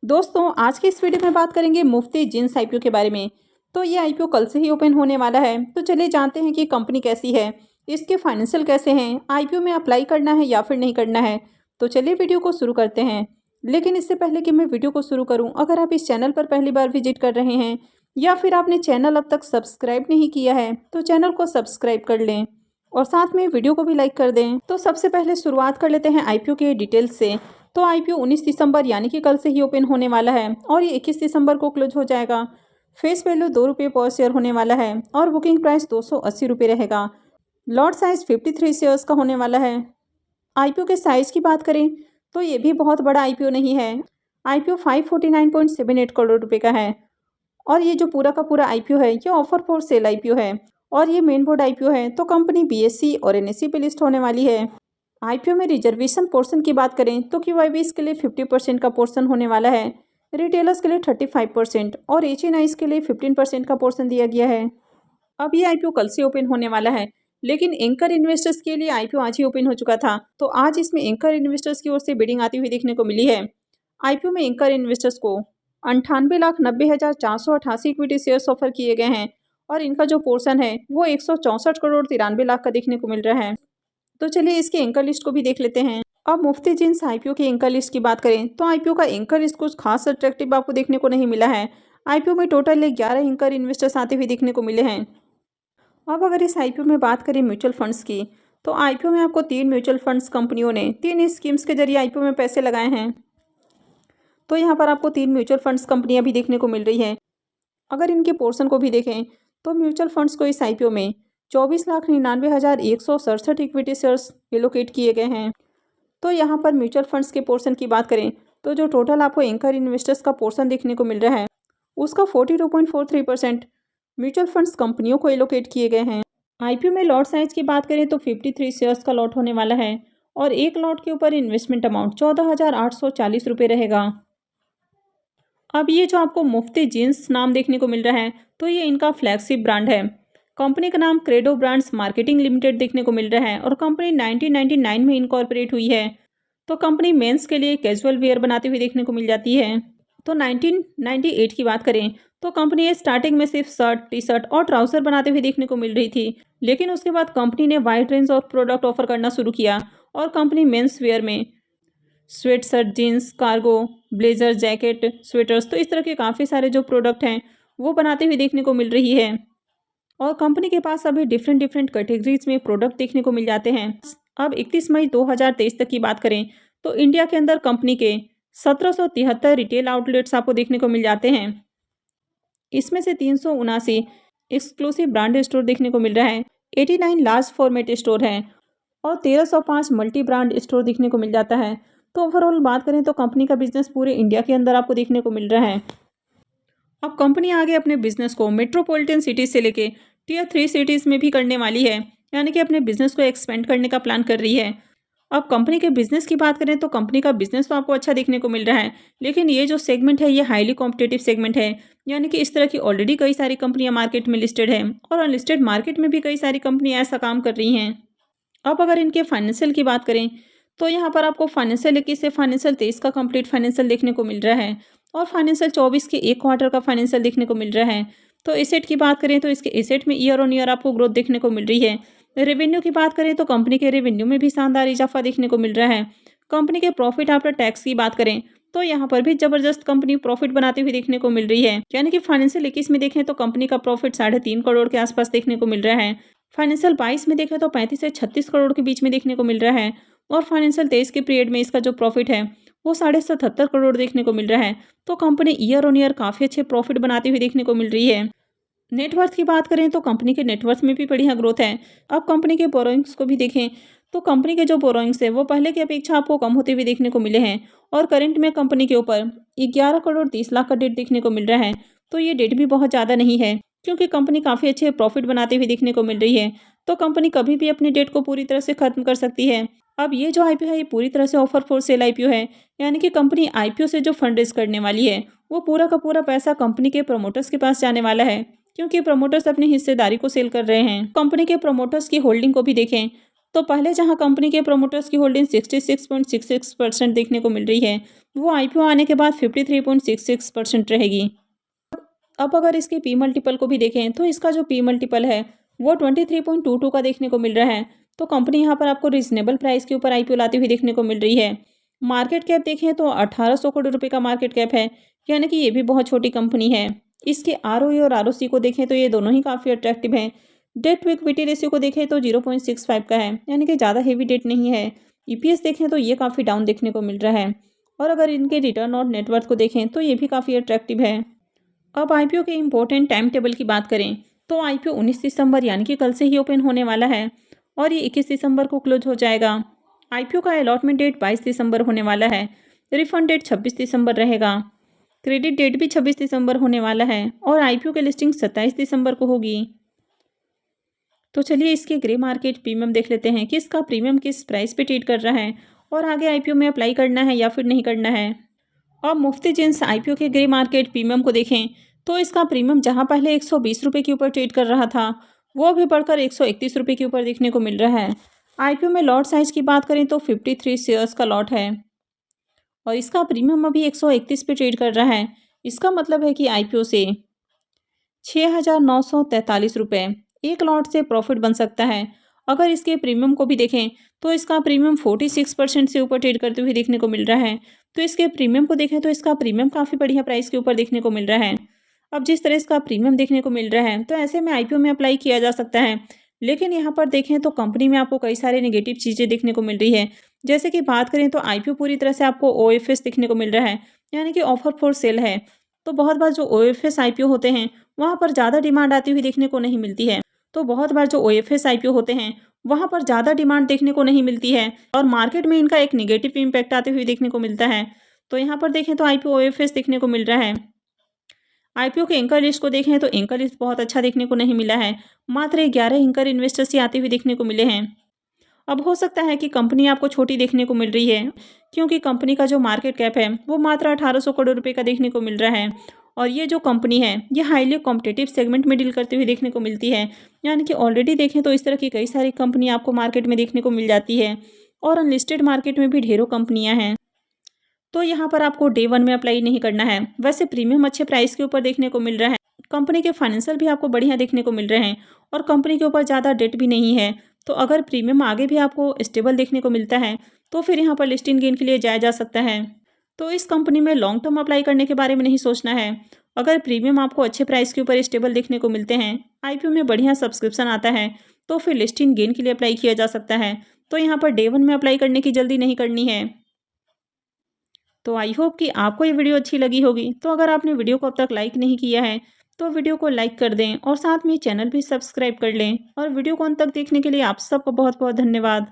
दोस्तों आज की इस वीडियो में बात करेंगे मुफ्ती जींस आईपीओ के बारे में। तो ये आईपीओ कल से ही ओपन होने वाला है। तो चलिए जानते हैं कि कंपनी कैसी है, इसके फाइनेंशियल कैसे हैं, आईपीओ में अप्लाई करना है या फिर नहीं करना है। तो चलिए वीडियो को शुरू करते हैं। लेकिन इससे पहले कि मैं वीडियो को शुरू करूँ, अगर आप इस चैनल पर पहली बार विजिट कर रहे हैं या फिर आपने चैनल अब तक सब्सक्राइब नहीं किया है तो चैनल को सब्सक्राइब कर लें और साथ में वीडियो को भी लाइक कर दें। तो सबसे पहले शुरुआत कर लेते हैं आईपीओ के डिटेल्स से। तो आईपीओ 19 दिसंबर यानी कि कल से ही ओपन होने वाला है और ये 21 दिसंबर को क्लोज हो जाएगा। फेस वैल्यू 2 रुपये पर शेयर होने वाला है और बुकिंग प्राइस 280 रुपये रहेगा। लॉट साइज 53 शेयर्स का होने वाला है। आईपीओ के साइज की बात करें तो ये भी बहुत बड़ा आईपीओ नहीं है। आईपीओ 549.78 करोड़ रुपये का है और ये जो पूरा का पूरा आईपीओ है ये ऑफर फॉर सेल आईपीओ है और ये मेन बोर्ड आईपीओ है। तो कंपनी बीएसई और एनएसई पे लिस्ट होने वाली है। आईपीओ में रिजर्वेशन पोर्शन की बात करें तो क्यूआईबीज के लिए 50% का पोर्शन होने वाला है, रिटेलर्स के लिए 35% और एचएनआईज के लिए 15% का पोर्शन दिया गया है। अब ये आईपीओ कल से ओपन होने वाला है, लेकिन एंकर इन्वेस्टर्स के लिए आईपीओ आज ही ओपन हो चुका था। तो आज इसमें एंकर इन्वेस्टर्स की ओर से बिडिंग आती हुई देखने को मिली है। आईपीओ में एंकर इन्वेस्टर्स को 98,90,488 इक्विटी शेयर्स ऑफर किए गए हैं और इनका जो पोर्शन है वो 164 करोड़ 93 लाख का देखने को मिल रहा है। तो चलिए इसके एंकर लिस्ट को भी देख लेते हैं। अब मुफ्ती जींस आईपीओ की एंकर लिस्ट की बात करें तो आईपीओ का एंकर लिस्ट कुछ खास अट्रैक्टिव आपको देखने को नहीं मिला है। आईपीओ में टोटल 11 एंकर इन्वेस्टर्स आते हुए देखने को मिले हैं। अब अगर इस आईपीओ में बात करें म्यूचुअल फंड्स की तो आईपीओ में आपको 3 म्यूचुअल फंड्स कंपनियों ने 3 स्कीम्स के जरिए आईपीओ में पैसे लगाए हैं। तो यहाँ पर आपको 3 म्यूचुअल फंड्स कंपनियाँ भी देखने को मिल रही हैं। अगर इनके पोर्शन को भी देखें तो म्यूचुअल फंड्स को इस आईपीओ में 24,99,167 इक्विटी शेयर्स एलोकेट किए गए हैं। तो यहाँ पर म्यूचुअल फंड्स के पोर्शन की बात करें तो जो टोटल आपको एंकर इन्वेस्टर्स का पोर्शन देखने को मिल रहा है उसका 42.43% म्यूचुअल फंड्स कंपनियों को एलोकेट किए गए हैं। आईपीओ में लॉट साइज की बात करें तो 53 शेयर्स का लॉट होने वाला है और एक लॉट के ऊपर इन्वेस्टमेंट अमाउंट 14,840 रुपये रहेगा। अब ये जो आपको मुफ्ती जींस नाम देखने को मिल रहा है तो ये इनका फ्लैगशिप ब्रांड है। कंपनी का नाम क्रेडो ब्रांड्स मार्केटिंग लिमिटेड देखने को मिल रहा है और कंपनी 1999 में इनकॉर्पोरेट हुई है। तो कंपनी मेंस के लिए कैजुअल वेयर बनाते हुए देखने को मिल जाती है। तो 1998 की बात करें तो कंपनी स्टार्टिंग में सिर्फ शर्ट, टी शर्ट और ट्राउजर बनाते हुए देखने को मिल रही थी, लेकिन उसके बाद कंपनी ने वाइड रेंज और प्रोडक्ट ऑफर करना शुरू किया और कंपनी मेंस वेयर में sweatshirt, jeans, cargo, blazer, jacket, sweaters, तो इस तरह के काफ़ी सारे जो प्रोडक्ट हैं वो बनाते हुए देखने को मिल रही है। और कंपनी के पास अभी डिफरेंट कैटेगरीज में प्रोडक्ट देखने को मिल जाते हैं। अब 31 मई 2023 तक की बात करें तो इंडिया के अंदर कंपनी के 1773 रिटेल आउटलेट्स आपको देखने को मिल जाते हैं। इसमें से 379 एक्सक्लूसिव ब्रांड स्टोर देखने को मिल रहा है, 89 लार्ज फॉर्मेट स्टोर हैं और 1305 मल्टी ब्रांड स्टोर देखने को मिल जाता है। तो ओवरऑल बात करें तो कंपनी का बिजनेस पूरे इंडिया के अंदर आपको देखने को मिल रहा है। अब कंपनी आगे अपने बिजनेस को मेट्रोपॉलिटन सिटीज़ से लेके टियर 3 सिटीज़ में भी करने वाली है, यानी कि अपने बिजनेस को एक्सपेंड करने का प्लान कर रही है। अब कंपनी के बिजनेस की बात करें तो कंपनी का बिजनेस तो आपको अच्छा देखने को मिल रहा है, लेकिन ये जो सेगमेंट है ये हाईली कॉम्पिटेटिव सेगमेंट है, यानी कि इस तरह की ऑलरेडी कई सारी कंपनियां मार्केट में लिस्टेड है और अनलिस्टेड मार्केट में भी कई सारी कंपनियां ऐसा काम कर रही हैं। अब अगर इनके फाइनेंशियल की बात करें तो यहाँ पर आपको फाइनेंशियल 21 से फाइनेंशियल 23 का कंप्लीट फाइनेंशियल देखने को मिल रहा है और फाइनेंशियल 24 के एक क्वार्टर का फाइनेंशियल देखने को मिल रहा है। तो एसेट की बात करें तो इसके एसेट में ईयर ऑन ईयर आपको ग्रोथ देखने को मिल रही है। रेवेन्यू की बात करें तो कंपनी के रेवेन्यू में भी शानदार इजाफा देखने को मिल रहा है। कंपनी के प्रॉफिट आफ्टर टैक्स की बात करें तो यहाँ पर भी जबरदस्त कंपनी प्रॉफिट बनाती हुई देखने को मिल रही है, यानी कि फाइनेंशियल 21 में देखें तो कंपनी का प्रॉफिट 3.5 करोड़ के आसपास देखने को मिल रहा है। फाइनेंशियल 22 में देखें तो 35 से 36 करोड़ के बीच में देखने को मिल रहा है और फाइनेंशियल 23 के पीरियड में इसका जो प्रॉफिट है वो 77 करोड़ देखने को मिल रहा है। तो कंपनी ईयर ऑन ईयर काफ़ी अच्छे प्रॉफिट बनाती हुई देखने को मिल रही है। नेटवर्थ की बात करें तो कंपनी के नेटवर्थ में भी बढ़िया ग्रोथ है। अब कंपनी के बोरोइंग्स को भी देखें तो कंपनी के जो बोरोइंग्स है वो पहले की अपेक्षा आपको कम होते हुए देखने को मिले हैं और करंट में कंपनी के ऊपर 11 करोड़ 30 लाख का डेट देखने को मिल रहा है। तो ये डेट भी बहुत ज़्यादा नहीं है क्योंकि कंपनी काफ़ी अच्छे प्रॉफिट बनाते हुए देखने को मिल रही है। तो कंपनी कभी भी अपने डेट को पूरी तरह से खत्म कर सकती है। अब ये जो आईपीओ है ये पूरी तरह से ऑफर फॉर सेल आईपीओ है, यानी कि कंपनी आईपीओ से जो फंड रेज करने वाली है वो पूरा का पूरा पैसा कंपनी के प्रमोटर्स के पास जाने वाला है, क्योंकि प्रमोटर्स अपनी हिस्सेदारी को सेल कर रहे हैं। कंपनी के प्रमोटर्स की होल्डिंग को भी देखें तो पहले जहां कंपनी के प्रोमोटर्स की होल्डिंग 66.66% देखने को मिल रही है, वो आईपीओ आने के बाद 53.66% रहेगी। अब अगर इसके पी मल्टीपल को भी देखें तो इसका जो पी मल्टीपल है वो 23.22 का देखने को मिल रहा है। तो कंपनी यहाँ पर आपको रीजनेबल प्राइस के ऊपर आईपीओ लाती हुई देखने को मिल रही है। मार्केट कैप देखें तो 1800 करोड़ रुपए का मार्केट कैप है, यानी कि ये भी बहुत छोटी कंपनी है। इसके आरओई और आरओसी को देखें तो ये दोनों ही काफ़ी अट्रैक्टिव हैं। डेट टू इक्विटी रेशियो को देखें तो 0.65 का है, यानी कि ज़्यादा हेवी डेट नहीं है। ईपीएस देखें तो ये काफ़ी डाउन देखने को मिल रहा है। और अगर इनके रिटर्न और नेटवर्थ को देखें तो ये भी काफ़ी अट्रैक्टिव है। अब आईपीओ के इम्पोर्टेंट टाइम टेबल की बात करें तो आईपीओ 19 दिसंबर यानी कि कल से ही ओपन होने वाला है और ये 21 दिसंबर को क्लोज हो जाएगा। आईपीओ का अलॉटमेंट डेट 22 दिसंबर होने वाला है। रिफंड डेट 26 दिसंबर रहेगा। क्रेडिट डेट भी 26 दिसंबर होने वाला है और आईपीओ की लिस्टिंग 27 दिसंबर को होगी। तो चलिए इसके ग्रे मार्केट प्रीमियम देख लेते हैं कि इसका प्रीमियम किस प्राइस पे ट्रेड कर रहा है और आगे आईपीओ में अप्लाई करना है या फिर नहीं करना है। अब मुफ्ती जिन्स आईपीओ के ग्रे मार्केट प्रीमियम को देखें तो इसका प्रीमियम जहां पहले 120 रुपये के ऊपर ट्रेड कर रहा था, वो अभी बढ़कर 131 रुपये के ऊपर देखने को मिल रहा है। आईपीओ में लॉट साइज की बात करें तो 53 शेयर्स का लॉट है और इसका प्रीमियम अभी 131 पे ट्रेड कर रहा है। इसका मतलब है कि आईपीओ से 6,943 रुपये एक लॉट से प्रॉफिट बन सकता है। अगर इसके प्रीमियम को भी देखें तो इसका प्रीमियम 46% से ऊपर ट्रेड करते हुए देखने को मिल रहा है। तो इसके प्रीमियम को देखें तो इसका प्रीमियम काफ़ी बढ़िया प्राइस के ऊपर देखने को मिल रहा है। अब जिस तरह इसका प्रीमियम देखने को मिल रहा है तो ऐसे में आईपीओ में अप्लाई किया जा सकता है। लेकिन यहाँ पर देखें तो कंपनी में आपको कई सारे नेगेटिव चीज़ें देखने को मिल रही है। जैसे कि बात करें तो आईपीओ पूरी तरह से आपको ओएफएस देखने को मिल रहा है, यानी कि ऑफर फॉर सेल है। तो बहुत बार जो ओएफएस आईपीओ होते हैं वहाँ पर ज़्यादा डिमांड आती हुई देखने को नहीं मिलती है। तो बहुत बार जो ओएफएस आईपीओ होते हैं वहाँ पर ज़्यादा डिमांड देखने को नहीं मिलती है और मार्केट में इनका एक नेगेटिव इम्पैक्ट आते हुए देखने को मिलता है। तो यहाँ पर देखें तो आईपीओ ओएफएस देखने को मिल रहा है। आईपीओ के एंकर लिस्ट को देखें तो एंकर लिस्ट बहुत अच्छा देखने को नहीं मिला है। मात्र 11 एंकर इन्वेस्टर्स ही आते हुए देखने को मिले हैं। अब हो सकता है कि कंपनी आपको छोटी देखने को मिल रही है, क्योंकि कंपनी का जो मार्केट कैप है वो मात्र 1800 करोड़ रुपए का देखने को मिल रहा है और ये जो कंपनी है ये हाईली कॉम्पिटिटिव सेगमेंट में डील करते हुए देखने को मिलती है। यानी कि ऑलरेडी देखें तो इस तरह की कई सारी कंपनी आपको मार्केट में देखने को मिल जाती है और अनलिस्टेड मार्केट में भी ढेरों कंपनियां हैं। तो यहाँ पर आपको डे 1 में अप्लाई नहीं करना है। वैसे प्रीमियम अच्छे प्राइस के ऊपर देखने को मिल रहा है। कंपनी के फाइनेंशियल भी आपको बढ़िया देखने को मिल रहे हैं और कंपनी के ऊपर ज़्यादा डेट भी नहीं है। तो अगर प्रीमियम आगे भी आपको स्टेबल देखने को मिलता है तो फिर यहाँ पर लिस्टिंग गेन के लिए जाया जा सकता है। तो इस कंपनी में लॉन्ग टर्म अप्लाई करने के बारे में नहीं सोचना है। अगर प्रीमियम आपको अच्छे प्राइस के ऊपर स्टेबल देखने को मिलते हैं, आईपीओ में बढ़िया सब्सक्रिप्शन आता है, तो फिर लिस्टिंग गेन के लिए अप्लाई किया जा सकता है। तो यहाँ पर डे 1 में अप्लाई करने की जल्दी नहीं करनी है। तो आई होप कि आपको ये वीडियो अच्छी लगी होगी। तो अगर आपने वीडियो को अब तक लाइक नहीं किया है तो वीडियो को लाइक कर दें और साथ में चैनल भी सब्सक्राइब कर लें। और वीडियो को अंत तक देखने के लिए आप सबको बहुत बहुत धन्यवाद।